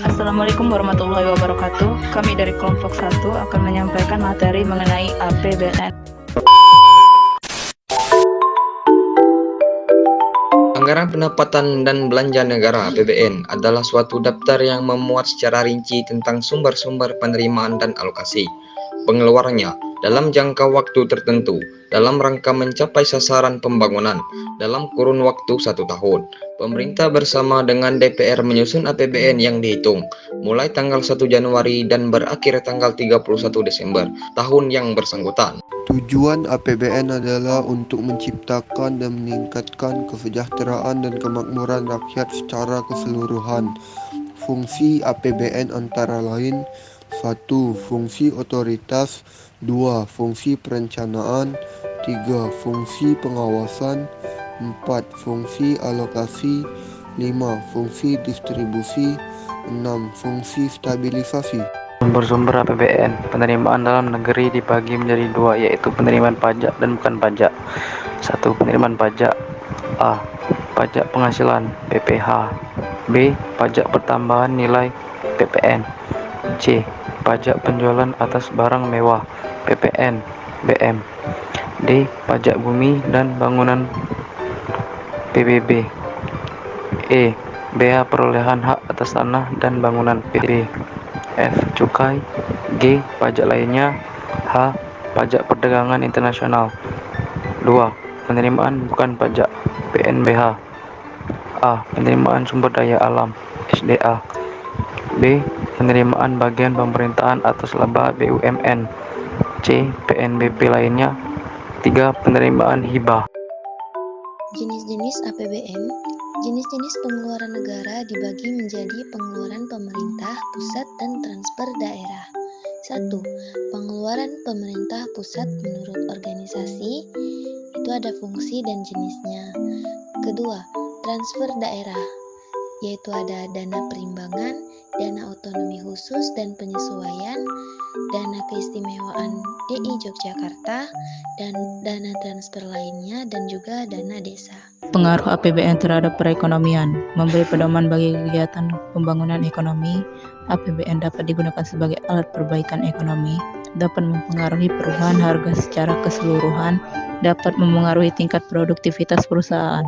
Assalamualaikum warahmatullahi wabarakatuh. Kami dari kelompok 1 akan menyampaikan materi mengenai APBN. Anggaran pendapatan dan belanja negara (APBN) adalah suatu daftar yang memuat secara rinci tentang sumber-sumber penerimaan dan alokasi pengeluarannya dalam jangka waktu tertentu dalam rangka mencapai sasaran pembangunan dalam kurun waktu 1 tahun. Pemerintah bersama dengan DPR menyusun APBN yang dihitung mulai tanggal 1 Januari dan berakhir tanggal 31 Desember tahun yang bersangkutan. Tujuan APBN adalah untuk menciptakan dan meningkatkan kesejahteraan dan kemakmuran rakyat secara keseluruhan. Fungsi APBN antara lain: 1. Fungsi otoritas. 2. Fungsi perencanaan. 3. Fungsi pengawasan. 4. Fungsi alokasi. 5. Fungsi distribusi. 6. Fungsi stabilisasi. Sumber-sumber APBN. Penerimaan dalam negeri dibagi menjadi dua, yaitu penerimaan pajak dan bukan pajak. 1. Penerimaan pajak. A. Pajak penghasilan (PPh). B. Pajak pertambahan nilai (PPN). C. Pajak penjualan atas barang mewah (PPN, BM). D. Pajak bumi dan bangunan (PBB). E. Bea perolehan hak atas tanah dan bangunan (PB). F. Cukai. G. Pajak lainnya. H. Pajak perdagangan internasional. 2. Penerimaan bukan pajak (PNBH). A. Penerimaan sumber daya alam (SDA). B. Penerimaan bagian pemerintahan atas laba BUMN. C. PNBP lainnya. 3. Penerimaan hibah. Jenis-jenis APBN. Jenis-jenis pengeluaran negara dibagi menjadi pengeluaran pemerintah pusat dan transfer daerah. 1. Pengeluaran pemerintah pusat menurut organisasi, itu ada fungsi dan jenisnya. Kedua, transfer daerah, yaitu ada dana perimbangan, dana otonomi khusus dan penyesuaian, dana keistimewaan DI Yogyakarta, dan dana transfer lainnya, dan juga dana desa. Pengaruh APBN terhadap perekonomian. Memberi pedoman bagi kegiatan pembangunan ekonomi, APBN dapat digunakan sebagai alat perbaikan ekonomi, dapat mempengaruhi perubahan harga secara keseluruhan, dapat memengaruhi tingkat produktivitas perusahaan.